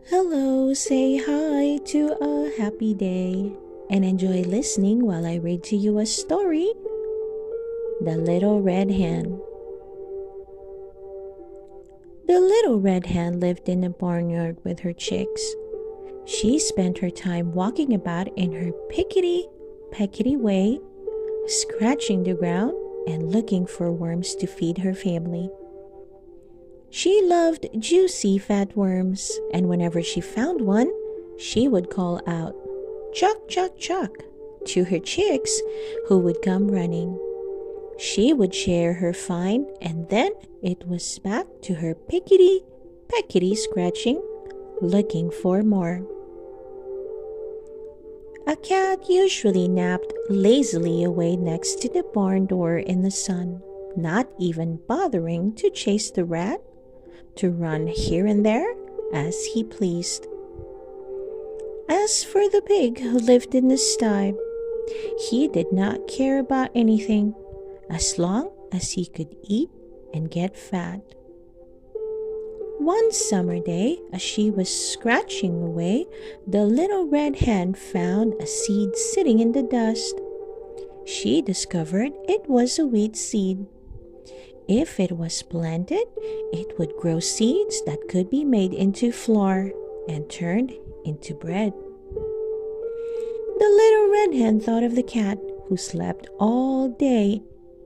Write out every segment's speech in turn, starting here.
Hello, say hi to a happy day and enjoy listening while I read to you a story. The Little Red Hen. The little red hen lived in a barnyard with her chicks. She spent her time walking about in her pickety peckety way, scratching the ground and looking for worms to feed her family. She loved juicy fat worms, and whenever she found one, she would call out, "Chuck, chuck, chuck," to her chicks, who would come running. She would share her find, and then it was back to her pickety peckety scratching, looking for more. A cat usually napped lazily away next to the barn door in the sun, not even bothering to chase the rat, to run here and there as he pleased. As for the pig who lived in the sty, he did not care about anything as long as he could eat and get fat. One summer day, as she was scratching away, the little red hen found a seed sitting in the dust. She discovered it was a wheat seed. If it was planted, it would grow seeds that could be made into flour and turned into bread. The little red hen thought of the cat who slept all day,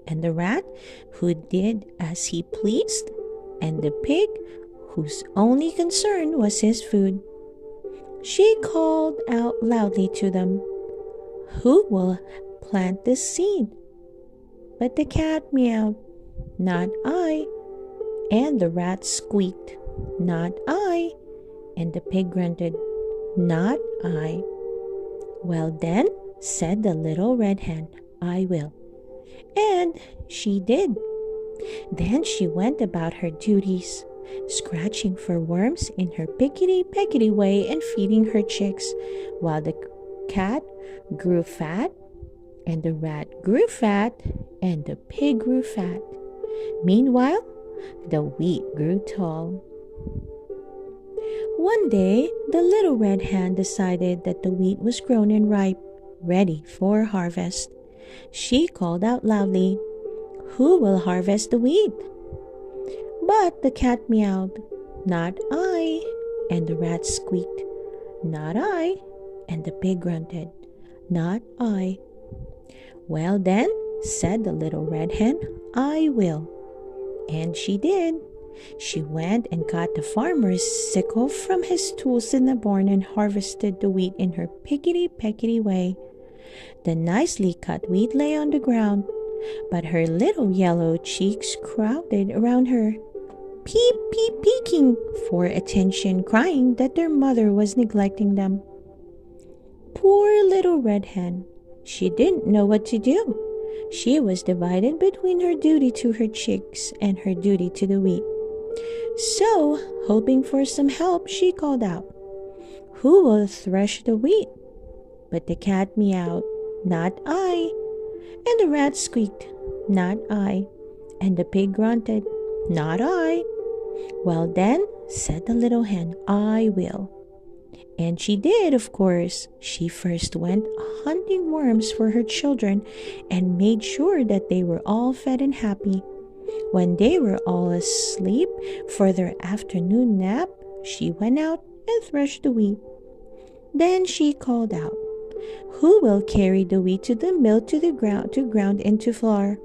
and the rat who did as he pleased, and the pig whose only concern was his food. She called out loudly to them, "Who will plant this seed?" But the cat meowed, "Not I." And the rat squeaked, "Not I." And the pig grunted, "Not I." "Well then," said the little red hen, "I will." And she did. Then she went about her duties, scratching for worms in her pickety peckety way and feeding her chicks, while the cat grew fat, and the rat grew fat, and the pig grew fat. Meanwhile, the wheat grew tall. One day, the little red hen decided that the wheat was grown and ripe, ready for harvest. She called out loudly, "Who will harvest the wheat?" But the cat meowed, "Not I." And the rat squeaked, "Not I." And the pig grunted, "Not I." "Well then," said the little red hen, "I will." And she did. She went and got the farmer's sickle from his tools in the barn and harvested the wheat in her pickety peckety way. The nicely cut wheat lay on the ground, but her little yellow cheeks crowded around her, peep, peep, peeking for attention, crying that their mother was neglecting them. Poor little red hen! She didn't know what to do. She was divided between her duty to her chicks and her duty to the wheat. So, hoping for some help, she called out, "Who will thresh the wheat?" But the cat meowed, "Not I." And the rat squeaked, "Not I." And the pig grunted, "Not I." "Well then," said the little hen, "I will." And she did, of course. She first went hunting worms for her children and made sure that they were all fed and happy. When they were all asleep for their afternoon nap, she went out and threshed the wheat. Then she called out, "Who will carry the wheat to the mill to ground into flour?"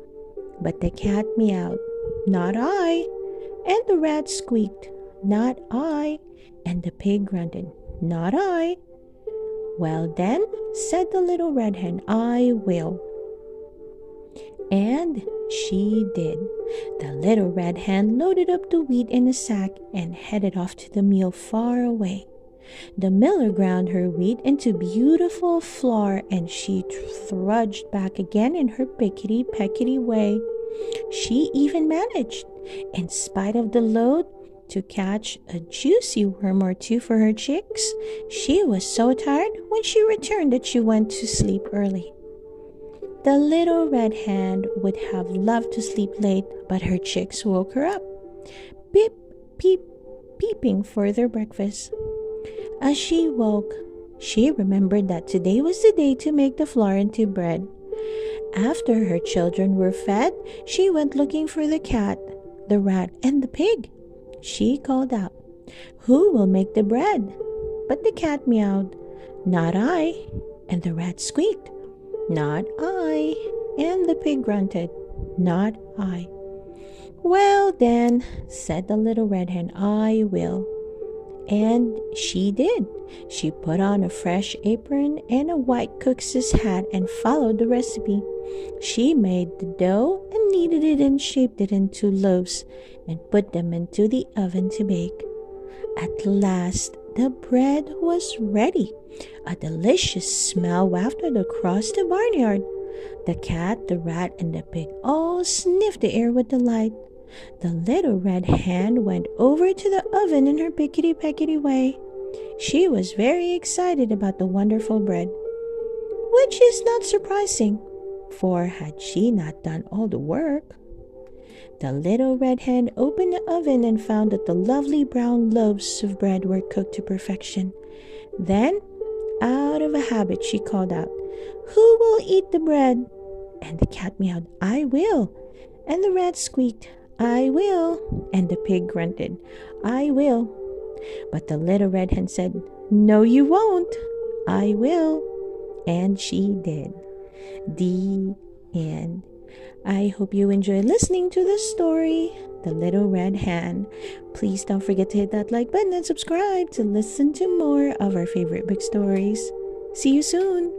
But the cat meowed, "Not I." And the rat squeaked, "Not I." And the pig grunted, "Not I." "Well then," said the little red hen, "I will." And she did. The little red hen loaded up the wheat in a sack and headed off to the mill far away. The miller ground her wheat into beautiful flour, and she trudged back again in her pickety peckety way. She even managed, in spite of the load, to catch a juicy worm or two for her chicks. She was so tired when she returned that she went to sleep early. The little red hen would have loved to sleep late, but her chicks woke her up. Beep, peep, peeping for their breakfast. As she woke, she remembered that today was the day to make the flour into bread. After her children were fed, she went looking for the cat, the rat, and the pig. She called out, "Who will make the bread?" But the cat meowed, "Not I." And the rat squeaked, "Not I." And the pig grunted, "Not I." "Well then," said the little red hen, "I will." And she did. She put on a fresh apron and a white cook's hat and followed the recipe. She made the dough and kneaded it and shaped it into loaves and put them into the oven to bake. At last, the bread was ready. A delicious smell wafted across the barnyard. The cat, the rat, and the pig all sniffed the air with delight. The little red hen went over to the oven in her pickety-peckety way. She was very excited about the wonderful bread, which is not surprising, for had she not done all the work? The little red hen opened the oven and found that the lovely brown loaves of bread were cooked to perfection. Then, out of a habit, she called out, "Who will eat the bread?" And the cat meowed, "I will." And the rat squeaked, "I will." And the pig grunted, "I will." But the little red hen said, "No, you won't. I will." And she did. The end. I hope you enjoyed listening to this story, The Little Red Hen. Please don't forget to hit that like button and subscribe to listen to more of our favorite book stories. See you soon.